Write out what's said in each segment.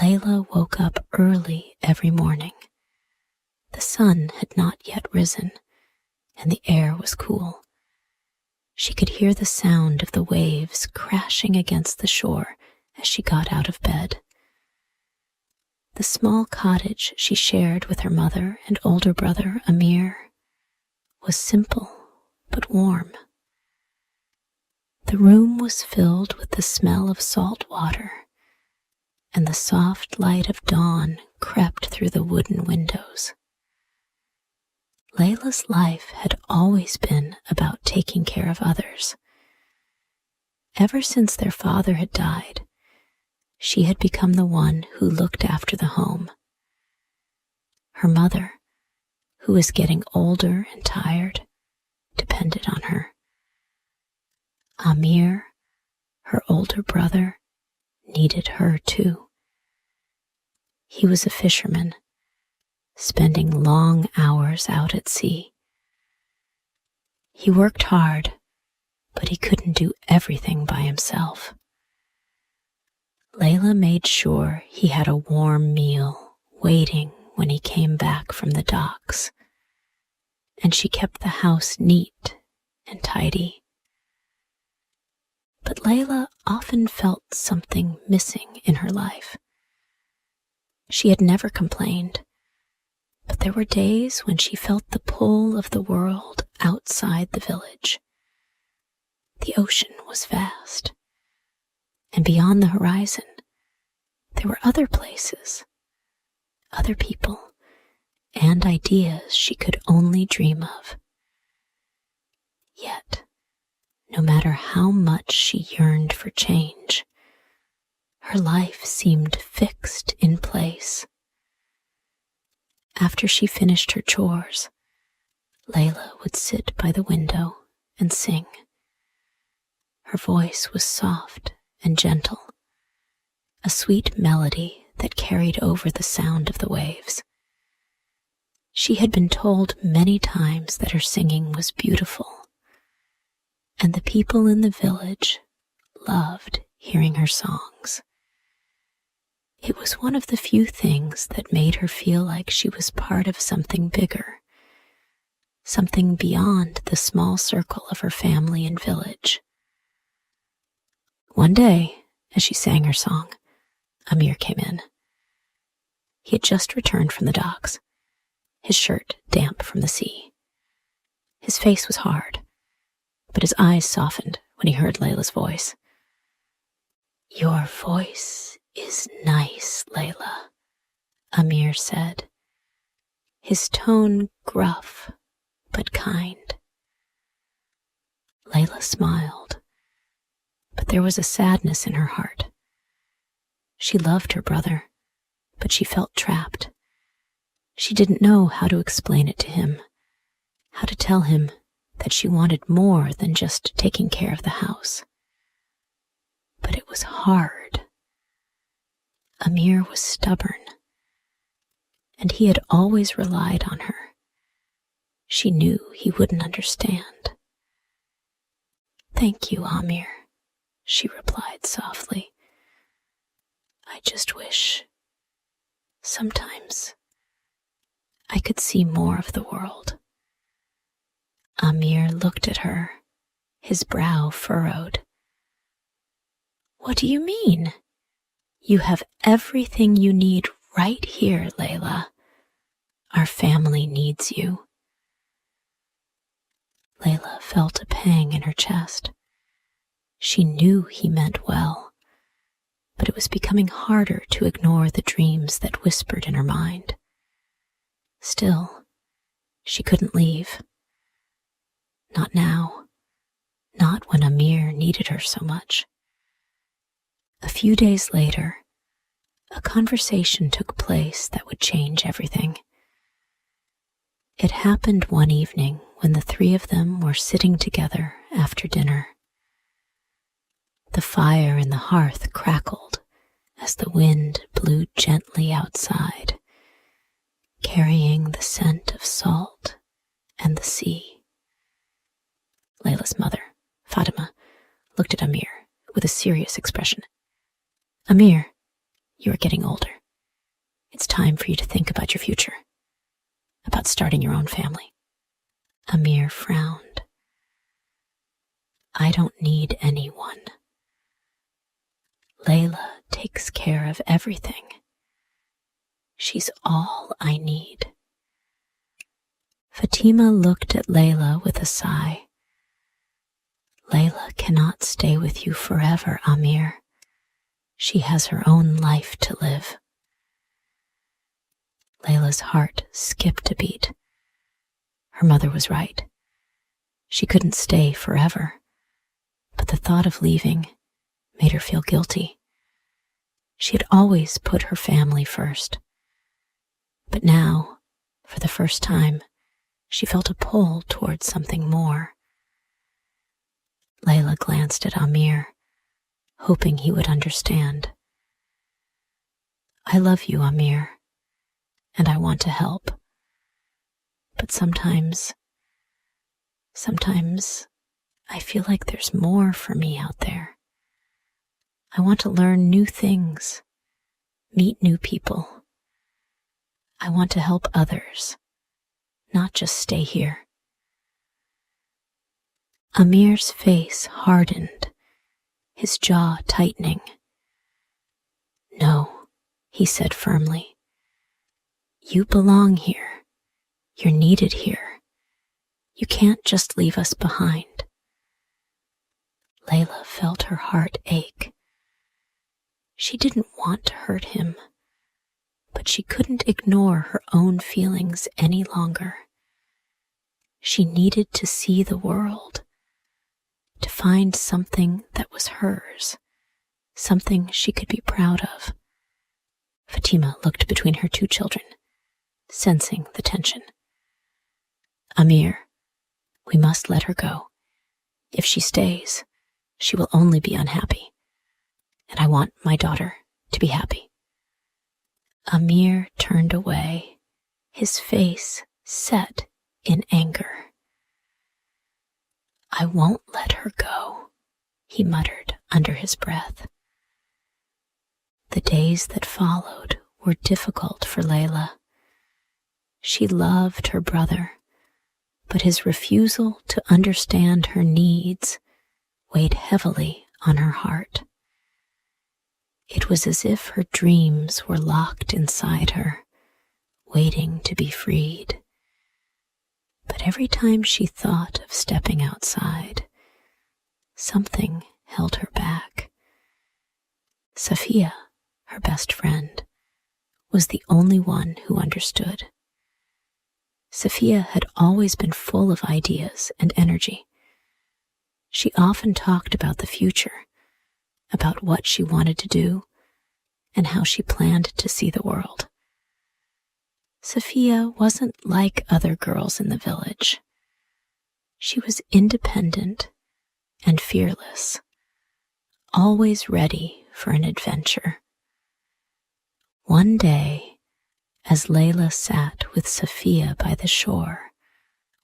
Layla woke up early every morning. The sun had not yet risen, and the air was cool. She could hear the sound of the waves crashing against the shore as she got out of bed. The small cottage she shared with her mother and older brother, Amir, was simple but warm. The room was filled with the smell of salt water, and the soft light of dawn crept through the wooden windows. Layla's life had always been about taking care of others. Ever since their father had died, she had become the one who looked after the home. Her mother, who was getting older and tired, depended on her. Amir, her older brother, needed her too. He was a fisherman, spending long hours out at sea. He worked hard, but he couldn't do everything by himself. Layla made sure he had a warm meal waiting when he came back from the docks, and she kept the house neat and tidy. But Layla often felt something missing in her life. She had never complained, but there were days when she felt the pull of the world outside the village. The ocean was vast, and beyond the horizon, there were other places, other people, and ideas she could only dream of. Yet, no matter how much she yearned for change, her life seemed fixed in place. After she finished her chores, Layla would sit by the window and sing. Her voice was soft and gentle, a sweet melody that carried over the sound of the waves. She had been told many times that her singing was beautiful, and the people in the village loved hearing her songs. It was one of the few things that made her feel like she was part of something bigger, something beyond the small circle of her family and village. One day, as she sang her song, Amir came in. He had just returned from the docks, his shirt damp from the sea. His face was hard, but his eyes softened when he heard Layla's voice. "Your voice is nice, Layla," Amir said, his tone gruff but kind. Layla smiled, but there was a sadness in her heart. She loved her brother, but she felt trapped. She didn't know how to explain it to him, how to tell him that she wanted more than just taking care of the house. But it was hard. Amir was stubborn, and he had always relied on her. She knew he wouldn't understand. "Thank you, Amir," she replied softly. "I just wish sometimes I could see more of the world." Amir looked at her, his brow furrowed. "What do you mean? You have everything you need right here, Layla. Our family needs you." Layla felt a pang in her chest. She knew he meant well, but it was becoming harder to ignore the dreams that whispered in her mind. Still, she couldn't leave. Not now. Not when Amir needed her so much. A few days later, a conversation took place that would change everything. It happened one evening when the three of them were sitting together after dinner. The fire in the hearth crackled as the wind blew gently outside, carrying the scent of salt and the sea. Layla's mother, Fatima, looked at Amir with a serious expression. "Amir, you are getting older. It's time for you to think about your future, about starting your own family. Amir frowned. I don't need anyone. Layla takes care of everything. She's all I need. Fatima looked at Layla with a sigh. Layla cannot stay with you forever, Amir. She has her own life to live. Layla's heart skipped a beat. Her mother was right. She couldn't stay forever, but the thought of leaving made her feel guilty. She had always put her family first. But now, for the first time, she felt a pull towards something more. Layla glanced at Amir, hoping he would understand. I love you, Amir, and I want to help. But sometimes I feel like there's more for me out there. I want to learn new things, meet new people. I want to help others, not just stay here. Amir's face hardened, his jaw tightening. No, he said firmly. You belong here. You're needed here. You can't just leave us behind. Layla felt her heart ache. She didn't want to hurt him, but she couldn't ignore her own feelings any longer. She needed to see the world, to find something that was hers, something she could be proud of. Fatima looked between her two children, sensing the tension. Amir, we must let her go. If she stays, she will only be unhappy, and I want my daughter to be happy. Amir turned away, his face set in anger. I won't let her go, he muttered under his breath. The days that followed were difficult for Layla. She loved her brother, but his refusal to understand her needs weighed heavily on her heart. It was as if her dreams were locked inside her, waiting to be freed. But every time she thought of stepping outside, something held her back. Safiya, her best friend, was the only one who understood. Safiya had always been full of ideas and energy. She often talked about the future, about what she wanted to do, and how she planned to see the world. Safiya wasn't like other girls in the village. She was independent and fearless, always ready for an adventure. One day, as Layla sat with Safiya by the shore,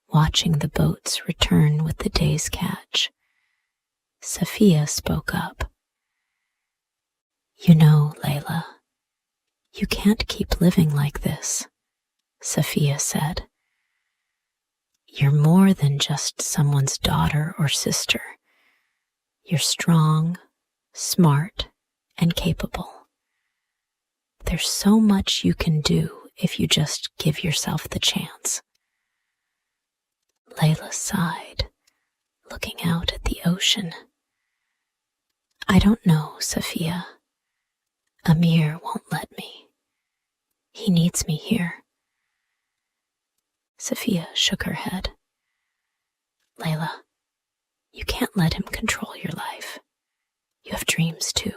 watching the boats return with the day's catch, Safiya spoke up. You know, Layla, you can't keep living like this, Safiya said. You're more than just someone's daughter or sister. You're strong, smart, and capable. There's so much you can do if you just give yourself the chance. Layla sighed, looking out at the ocean. I don't know, Safiya. Amir won't let me. He needs me here. Safiya shook her head. Layla, you can't let him control your life. You have dreams too.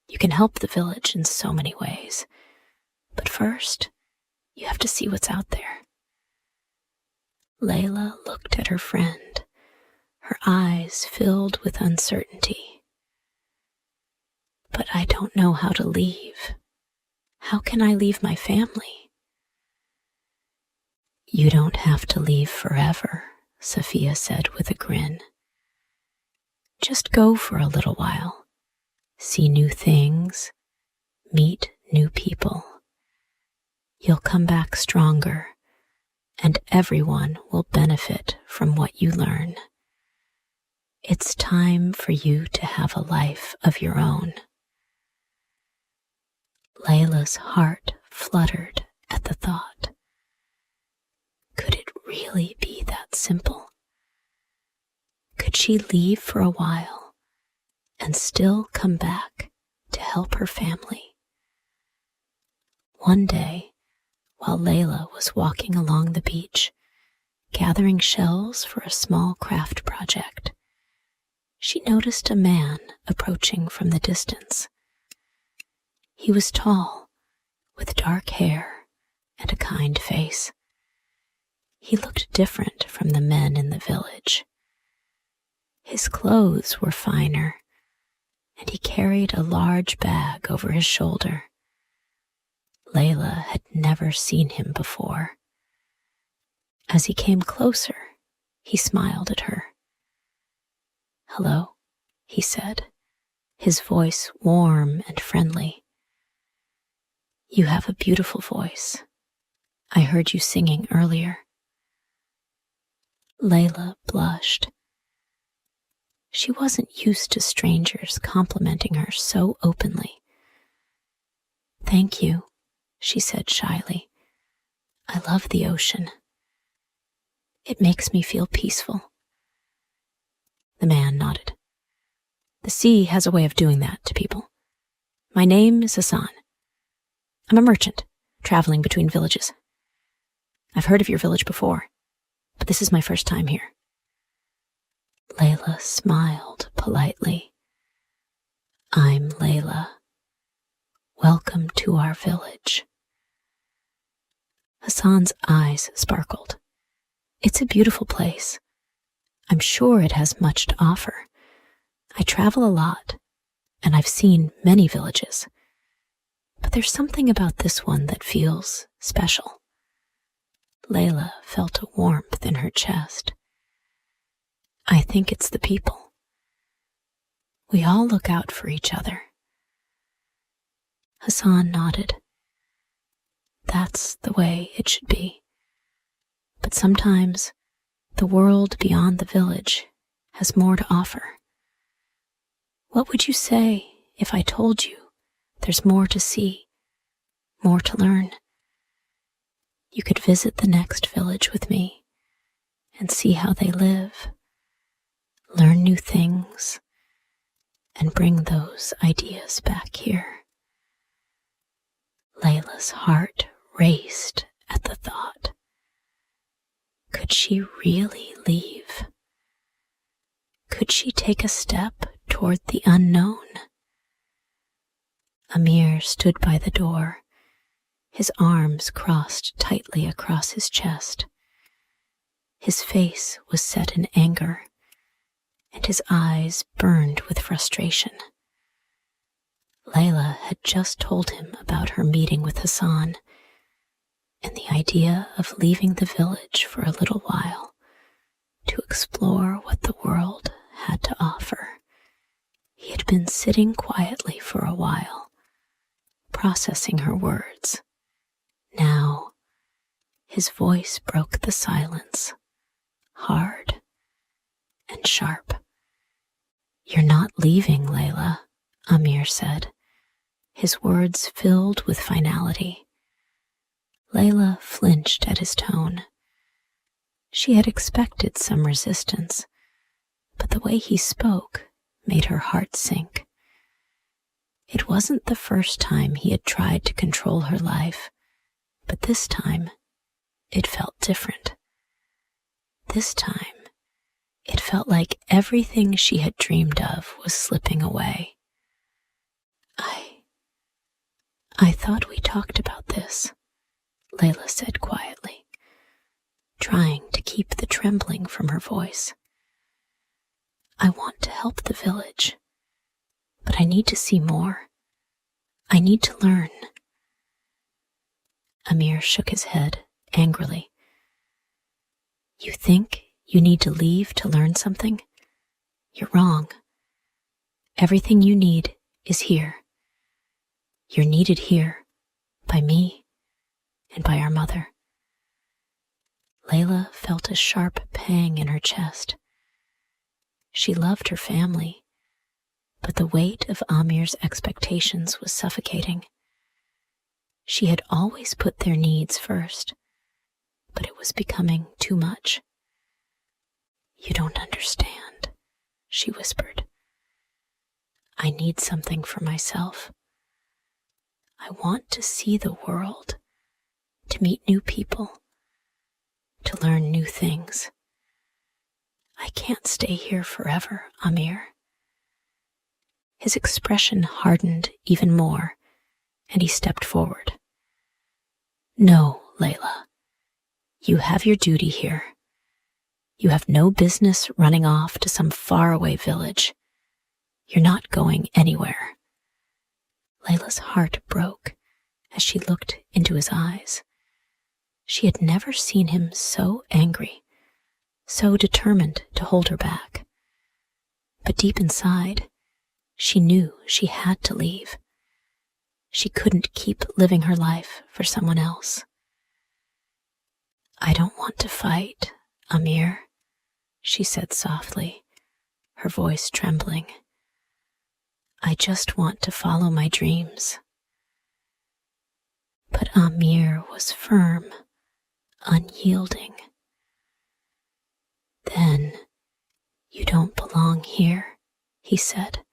You can help the village in so many ways. But first, you have to see what's out there. Layla looked at her friend, her eyes filled with uncertainty. But I don't know how to leave. How can I leave my family? You don't have to leave forever, Safiya said with a grin. Just go for a little while. See new things, meet new people. come back stronger, and everyone will benefit from what you learn. It's time for you to have a life of your own. Layla's heart fluttered at the thought. Could it really be that simple? Could she leave for a while and still come back to help her family? One day, while Layla was walking along the beach, gathering shells for a small craft project, she noticed a man approaching from the distance. He was tall, with dark hair and a kind face. He looked different from the men in the village. His clothes were finer, and he carried a large bag over his shoulder. Layla had never seen him before. As he came closer, he smiled at her. "Hello," he said, his voice warm and friendly. "You have a beautiful voice. I heard you singing earlier." Layla blushed. She wasn't used to strangers complimenting her so openly. "Thank you," she said shyly. "I love the ocean. It makes me feel peaceful." The man nodded. "The sea has a way of doing that to people. My name is Hassan. I'm a merchant, traveling between villages. I've heard of your village before, but this is my first time here." Layla smiled politely. "I'm Layla. Welcome to our village." Hassan's eyes sparkled. "It's a beautiful place. I'm sure it has much to offer. I travel a lot, and I've seen many villages. But there's something about this one that feels special." Layla felt a warmth in her chest. "I think it's the people. We all look out for each other." Hassan nodded. "That's the way it should be. But sometimes the world beyond the village has more to offer. What would you say if I told you there's more to see, more to learn? You could visit the next village with me and see how they live, learn new things, and bring those ideas back here." Layla's heart raced at the thought. Could she really leave? Could she take a step toward the unknown? Amir stood by the door, his arms crossed tightly across his chest. His face was set in anger, and his eyes burned with frustration. Layla had just told him about her meeting with Hassan, and the idea of leaving the village for a little while to explore what the world had to offer. He had been sitting quietly for a while, processing her words. Now, his voice broke the silence, hard and sharp. "You're not leaving, Layla," Amir said, his words filled with finality. Layla flinched at his tone. She had expected some resistance, but the way he spoke made her heart sink. It wasn't the first time he had tried to control her life, but this time it felt different. This time it felt like everything she had dreamed of was slipping away. I thought we talked about this," Layla said quietly, trying to keep the trembling from her voice. "I want to help the village, but I need to see more. I need to learn." Amir shook his head angrily. "You think you need to leave to learn something? You're wrong. Everything you need is here. You're needed here, by me, and by our mother. Layla felt a sharp pang in her chest. She loved her family, but the weight of Amir's expectations was suffocating. She had always put their needs first, but it was becoming too much. "You don't understand," she whispered. "I need something for myself. I want to see the world, to meet new people, to learn new things. I can't stay here forever, Amir." His expression hardened even more, and he stepped forward. "No, Layla. You have your duty here. You have no business running off to some faraway village. You're not going anywhere." Layla's heart broke as she looked into his eyes. She had never seen him so angry, so determined to hold her back. But deep inside, she knew she had to leave. She couldn't keep living her life for someone else. "I don't want to fight, Amir," she said softly, her voice trembling. "I just want to follow my dreams." But Amir was firm, unyielding. "Then you don't belong here," he said,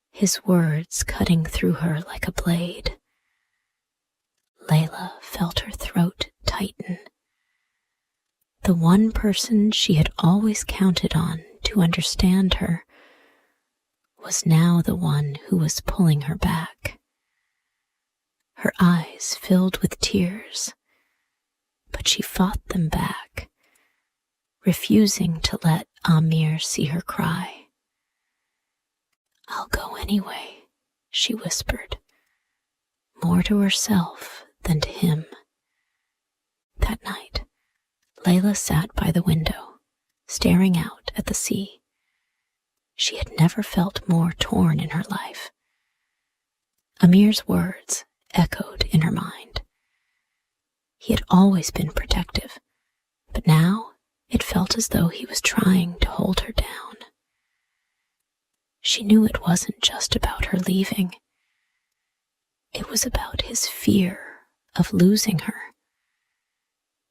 his words cutting through her like a blade. Layla felt her throat tighten. The one person she had always counted on to understand her was now the one who was pulling her back. Her eyes filled with tears, but she fought them back, refusing to let Amir see her cry. "I'll go anyway," she whispered, more to herself than to him. That night, Layla sat by the window, staring out at the sea. She had never felt more torn in her life. Amir's words echoed in her mind. He had always been protective, but now it felt as though he was trying to hold her down. She knew it wasn't just about her leaving. It was about his fear of losing her.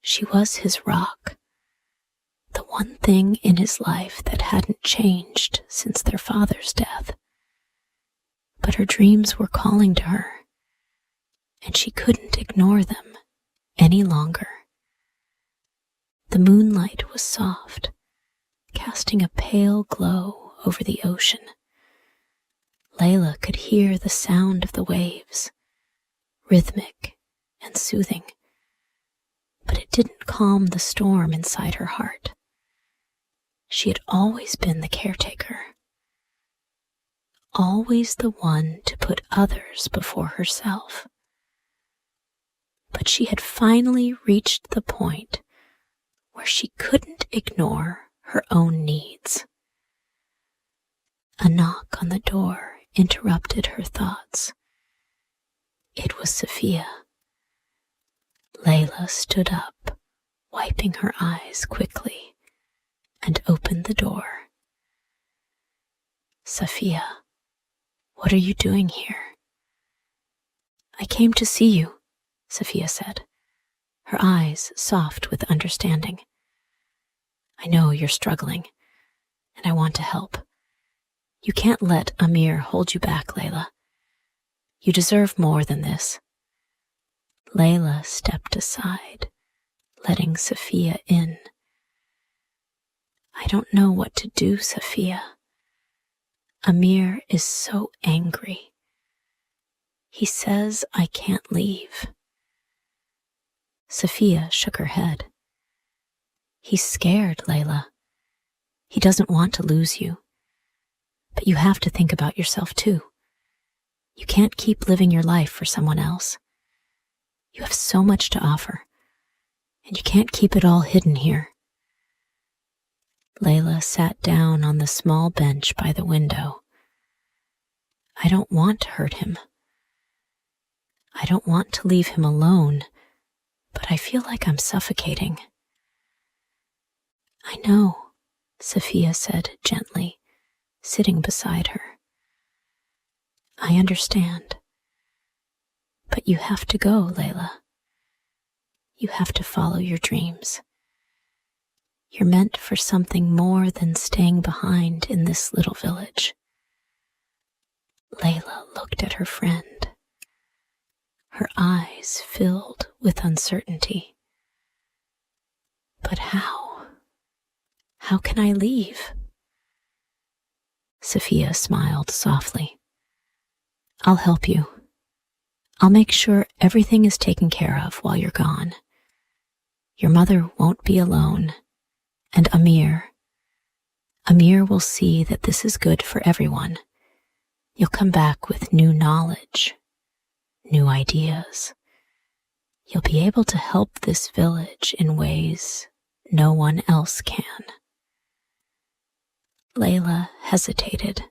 She was his rock, the one thing in his life that hadn't changed since their father's death. But her dreams were calling to her, and she couldn't ignore them any longer. The moonlight was soft, casting a pale glow over the ocean. Layla could hear the sound of the waves, rhythmic and soothing, but it didn't calm the storm inside her heart. She had always been the caretaker, always the one to put others before herself. But she had finally reached the point where she couldn't ignore her own needs. A knock on the door interrupted her thoughts. It was Sophia. Layla stood up, wiping her eyes quickly, and opened the door. "Sophia, what are you doing here?" "I came to see you," Sophia said, her eyes soft with understanding. "I know you're struggling, and I want to help. You can't let Amir hold you back, Layla. You deserve more than this." Layla stepped aside, letting Sophia in. "I don't know what to do, Sophia. Amir is so angry. He says I can't leave." Sophia shook her head. "He's scared, Layla. He doesn't want to lose you. But you have to think about yourself too. You can't keep living your life for someone else. You have so much to offer, and you can't keep it all hidden here." Layla sat down on the small bench by the window. "I don't want to hurt him. I don't want to leave him alone, but I feel like I'm suffocating." "I know," Sophia said gently, sitting beside her. "I understand. But you have to go, Layla. You have to follow your dreams. You're meant for something more than staying behind in this little village." Layla looked at her friend. Her eyes filled with uncertainty. "But how? How can I leave?" Sophia smiled softly. "I'll help you. I'll make sure everything is taken care of while you're gone. Your mother won't be alone, and Amir will see that this is good for everyone. You'll come back with new knowledge, new ideas. You'll be able to help this village in ways no one else can." Layla hesitated.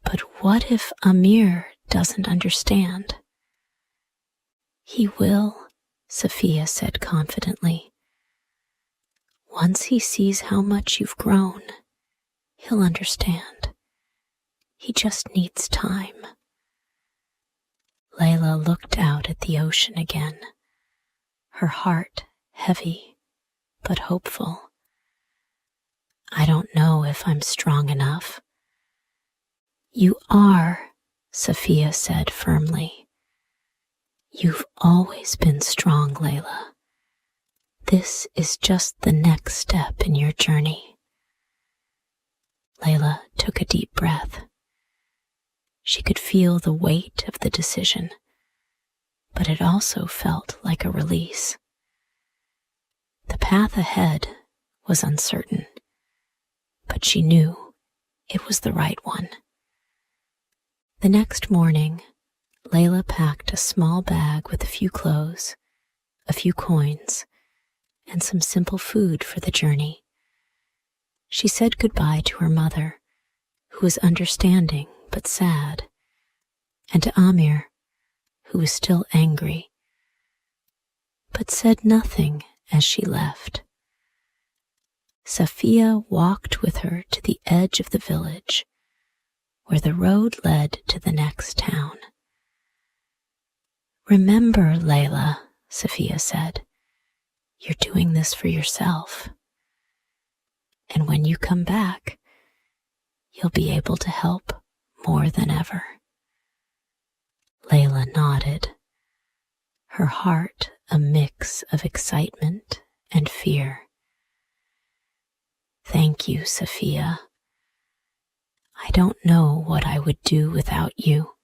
"But what if Amir doesn't understand?" "He will," Sophia said confidently. "Once he sees how much you've grown, he'll understand. He just needs time." Layla looked out at the ocean again, her heart heavy but hopeful. "I don't know if I'm strong enough." "You are," Sophia said firmly. "You've always been strong, Layla. This is just the next step in your journey." Layla took a deep breath. She could feel the weight of the decision, but it also felt like a release. The path ahead was uncertain, but she knew it was the right one. The next morning, Layla packed a small bag with a few clothes, a few coins, and some simple food for the journey. She said goodbye to her mother, who was understanding but sad, and to Amir, who was still angry, but said nothing as she left. Sophia walked with her to the edge of the village, where the road led to the next town. "Remember, Layla," Sophia said, "you're doing this for yourself. And when you come back, you'll be able to help more than ever." Layla nodded, her heart a mix of excitement and fear. "Thank you, Sophia. I don't know what I would do without you."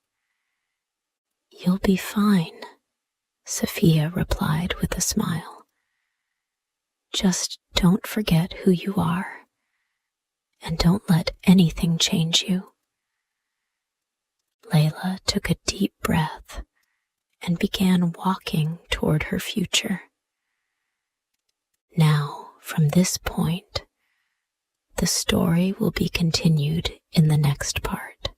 "You'll be fine," Sophia replied with a smile. "Just don't forget who you are, and don't let anything change you." Layla took a deep breath and began walking toward her future. Now, from this point, the story will be continued in the next part.